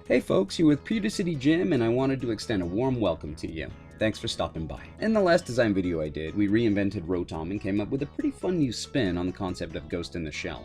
Hey folks, you're with Pear City Gym, and I wanted to extend a warm welcome to you. Thanks for stopping by. In the last design video I did, we reinvented Rotom and came up with a pretty fun new spin on the concept of Ghost in the Shell.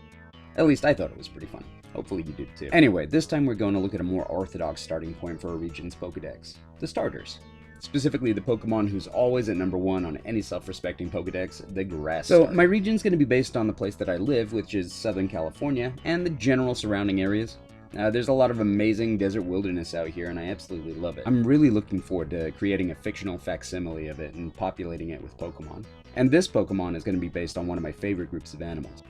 At least I thought it was pretty fun. Hopefully you did too. Anyway, this time we're going to look at a more orthodox starting point for a region's Pokedex. The starters. Specifically the Pokemon who's always at number 1 on any self-respecting Pokedex, the grass starter. So my region's going to be based on the place that I live, which is Southern California, and the general surrounding areas. There's a lot of amazing desert wilderness out here, and I absolutely love it. I'm really looking forward to creating a fictional facsimile of it and populating it with Pokemon. And this Pokemon is going to be based on one of my favorite groups of animals.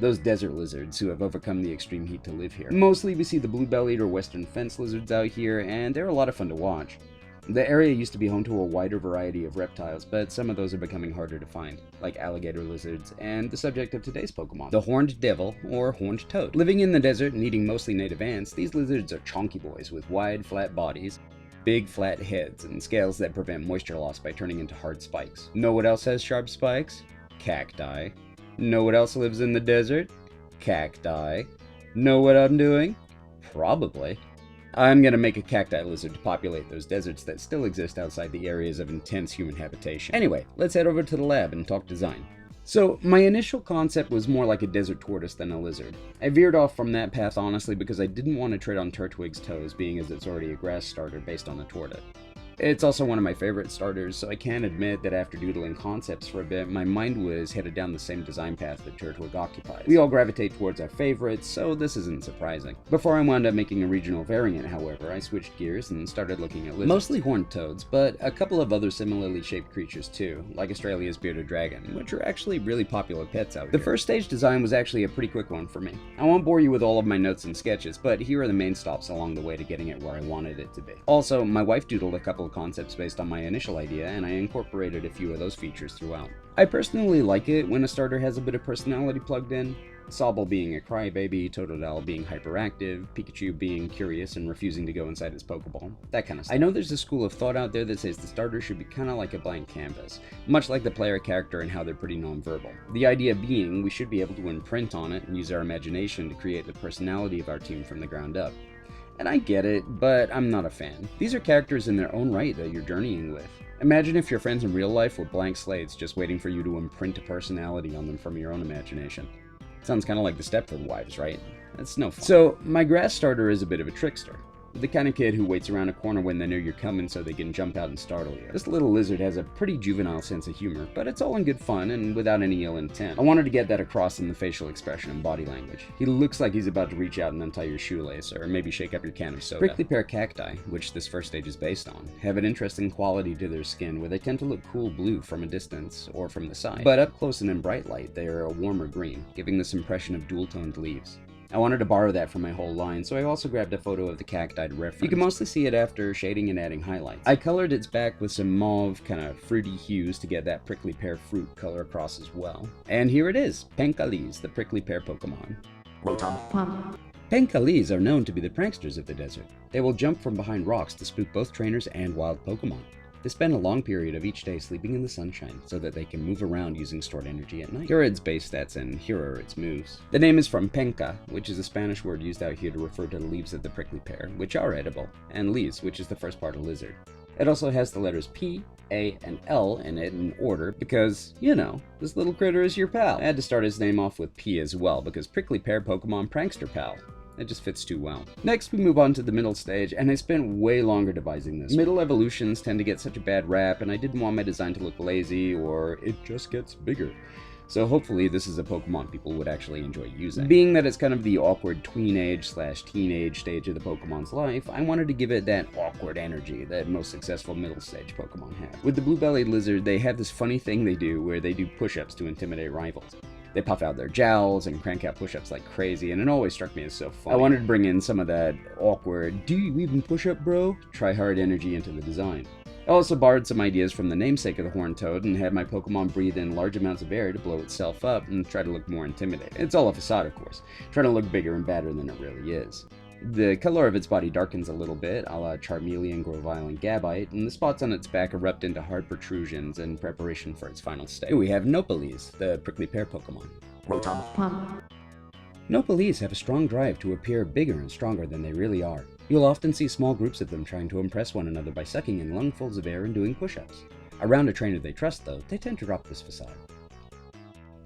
Those desert lizards who have overcome the extreme heat to live here. Mostly we see the blue-bellied or western fence lizards out here, and they're a lot of fun to watch. The area used to be home to a wider variety of reptiles, but some of those are becoming harder to find, like alligator lizards, and the subject of today's Pokemon, the horned devil, or horned toad. Living in the desert and eating mostly native ants, these lizards are chonky boys with wide, flat bodies, big, flat heads, and scales that prevent moisture loss by turning into hard spikes. Know what else has sharp spikes? Cacti. Know what else lives in the desert? Cacti. Know what I'm doing? Probably. I'm gonna make a cacti lizard to populate those deserts that still exist outside the areas of intense human habitation. Anyway, let's head over to the lab and talk design. So, my initial concept was more like a desert tortoise than a lizard. I veered off from that path honestly because I didn't want to tread on Turtwig's toes, being as it's already a grass starter based on a tortoise. It's also one of my favorite starters, so I can admit that after doodling concepts for a bit, my mind was headed down the same design path that Turtwig occupies. We all gravitate towards our favorites, so this isn't surprising. Before I wound up making a regional variant, however, I switched gears and started looking at lizards. Mostly horned toads, but a couple of other similarly shaped creatures too, like Australia's bearded dragon, which are actually really popular pets out here. The first stage design was actually a pretty quick one for me. I won't bore you with all of my notes and sketches, but here are the main stops along the way to getting it where I wanted it to be. Also, my wife doodled a couple of concepts based on my initial idea, and I incorporated a few of those features throughout. I personally like it when a starter has a bit of personality plugged in. Sobble being a crybaby, Totodile being hyperactive, Pikachu being curious and refusing to go inside his Pokeball, that kind of stuff. I know there's a school of thought out there that says the starter should be kind of like a blank canvas, much like the player character and how they're pretty non-verbal. The idea being we should be able to imprint on it and use our imagination to create the personality of our team from the ground up. And I get it, but I'm not a fan. These are characters in their own right that you're journeying with. Imagine if your friends in real life were blank slates just waiting for you to imprint a personality on them from your own imagination. Sounds kind of like the Stepford Wives, right? That's no fun. So, my grass starter is a bit of a trickster. The kind of kid who waits around a corner when they know you're coming so they can jump out and startle you. This little lizard has a pretty juvenile sense of humor, but it's all in good fun and without any ill intent. I wanted to get that across in the facial expression and body language. He looks like he's about to reach out and untie your shoelace, or maybe shake up your can of soda. Prickly pear cacti, which this first stage is based on, have an interesting quality to their skin where they tend to look cool blue from a distance or from the side. But up close and in bright light, they are a warmer green, giving this impression of dual-toned leaves. I wanted to borrow that from my whole line, so I also grabbed a photo of the cacti to reference. You can mostly see it after shading and adding highlights. I colored its back with some mauve, kind of fruity hues to get that prickly pear fruit color across as well. And here it is, Pancalis, the prickly pear Pokemon. Rotom. Pancalis are known to be the pranksters of the desert. They will jump from behind rocks to spook both trainers and wild Pokemon. They spend a long period of each day sleeping in the sunshine so that they can move around using stored energy at night. Here are its base stats and here are its moves. The name is from penca, which is a Spanish word used out here to refer to the leaves of the prickly pear, which are edible, and lis, which is the first part of lizard. It also has the letters P, A, and L in it in order because, you know, this little critter is your pal. I had to start his name off with P as well because prickly pear Pokemon prankster pal. It just fits too well. Next, we move on to the middle stage, and I spent way longer devising this. Middle evolutions tend to get such a bad rap, and I didn't want my design to look lazy, or it just gets bigger. So hopefully this is a Pokemon people would actually enjoy using. Being that it's kind of the awkward tweenage/teenage stage of the Pokemon's life, I wanted to give it that awkward energy that most successful middle stage Pokemon have. With the blue-bellied lizard, they have this funny thing they do where they do push-ups to intimidate rivals. They puff out their jowls and crank out push-ups like crazy, and it always struck me as so funny. I wanted to bring in some of that awkward, do you even push up, bro? Try-hard energy into the design. I also borrowed some ideas from the namesake of the horned toad and had my Pokemon breathe in large amounts of air to blow itself up and try to look more intimidating. It's all a facade, of course, trying to look bigger and badder than it really is. The color of its body darkens a little bit, a la Charmeleon, Grovyle, and Gabite, and the spots on its back erupt into hard protrusions in preparation for its final stage. Here we have Nopales, the prickly pear Pokemon. Rotom. Nopales have a strong drive to appear bigger and stronger than they really are. You'll often see small groups of them trying to impress one another by sucking in lungfuls of air and doing push-ups. Around a trainer they trust, though, they tend to drop this facade.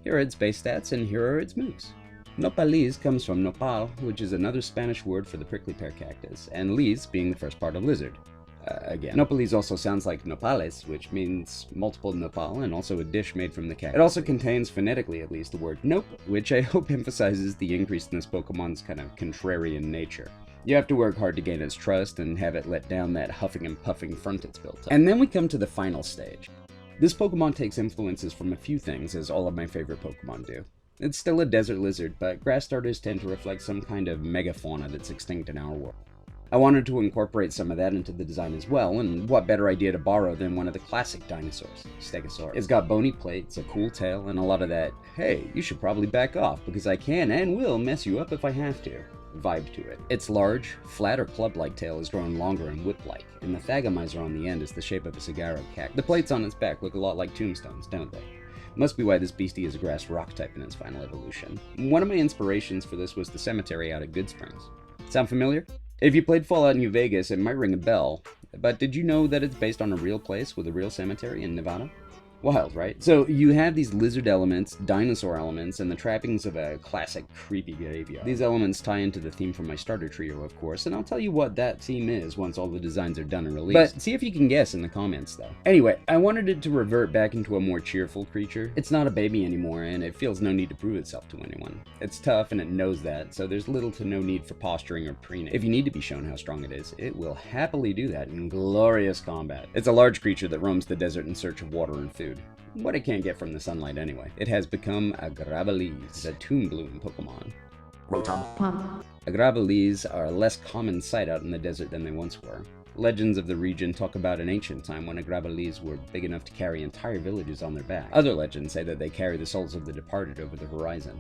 Here are its base stats, and here are its moves. Nopales comes from nopal, which is another Spanish word for the prickly pear cactus, and lis being the first part of lizard. Again, Nopales also sounds like Nopales, which means multiple nopal, and also a dish made from the cactus. It also contains, phonetically at least, the word nope, which I hope emphasizes the increase in this Pokemon's kind of contrarian nature. You have to work hard to gain its trust and have it let down that huffing and puffing front it's built up. And then we come to the final stage. This Pokemon takes influences from a few things, as all of my favorite Pokemon do. It's still a desert lizard, but grass starters tend to reflect some kind of megafauna that's extinct in our world. I wanted to incorporate some of that into the design as well, and what better idea to borrow than one of the classic dinosaurs, Stegosaurus. It's got bony plates, a cool tail, and a lot of that, hey, you should probably back off because I can and will mess you up if I have to vibe to it. Its large, flat or club-like tail is grown longer and whip-like, and the thagomizer on the end is the shape of a cigar of cactus. The plates on its back look a lot like tombstones, don't they? Must be why this beastie is a grass rock type in its final evolution. One of my inspirations for this was the cemetery out at Good Springs. Sound familiar? If you played Fallout New Vegas, it might ring a bell, but did you know that it's based on a real place with a real cemetery in Nevada? Wild, right? So you have these lizard elements, dinosaur elements, and the trappings of a classic creepy graveyard. These elements tie into the theme from my starter trio, of course, and I'll tell you what that theme is once all the designs are done and released. But see if you can guess in the comments, though. Anyway, I wanted it to revert back into a more cheerful creature. It's not a baby anymore, and it feels no need to prove itself to anyone. It's tough, and it knows that, so there's little to no need for posturing or preening. If you need to be shown how strong it is, it will happily do that in glorious combat. It's a large creature that roams the desert in search of water and food. What it can't get from the sunlight anyway. It has become a Graveles, a Toon Bloom Pokemon. Rotom. Graveles are a less common sight out in the desert than they once were. Legends of the region talk about an ancient time when Graveles were big enough to carry entire villages on their back. Other legends say that they carry the souls of the departed over the horizon.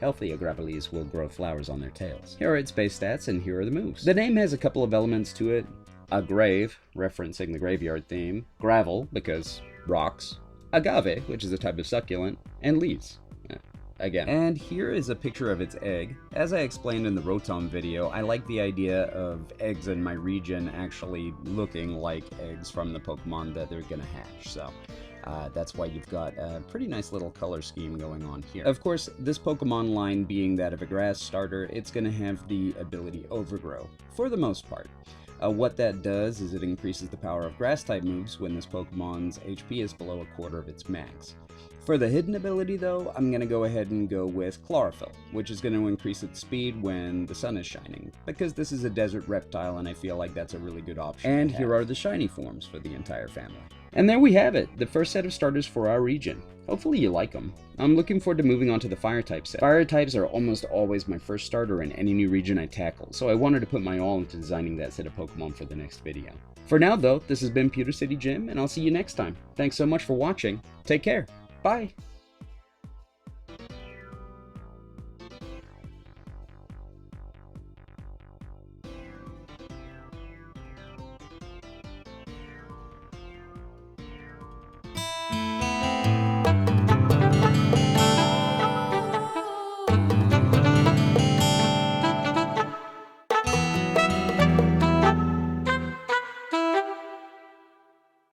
Healthy Graveles will grow flowers on their tails. Here are its base stats, and here are the moves. The name has a couple of elements to it. A grave, referencing the graveyard theme. Gravel, because rocks. Agave, which is a type of succulent, and leaves. Again. And here is a picture of its egg. As I explained in the Rotom video, I like the idea of eggs in my region actually looking like eggs from the Pokemon that they're gonna hatch, so that's why you've got a pretty nice little color scheme going on here. Of course, this Pokemon line being that of a grass starter, it's gonna have the ability Overgrow, for the most part. What that does is it increases the power of grass-type moves when this Pokemon's HP is below a quarter of its max. For the hidden ability though, I'm going to go ahead and go with Chlorophyll, which is going to increase its speed when the sun is shining, because this is a desert reptile and I feel like that's a really good option. And here are the shiny forms for the entire family. And there we have it, the first set of starters for our region. Hopefully you like them. I'm looking forward to moving on to the Fire-type set. Fire-types are almost always my first starter in any new region I tackle, so I wanted to put my all into designing that set of Pokemon for the next video. For now though, this has been Pewter City Jim, and I'll see you next time. Thanks so much for watching. Take care. Bye!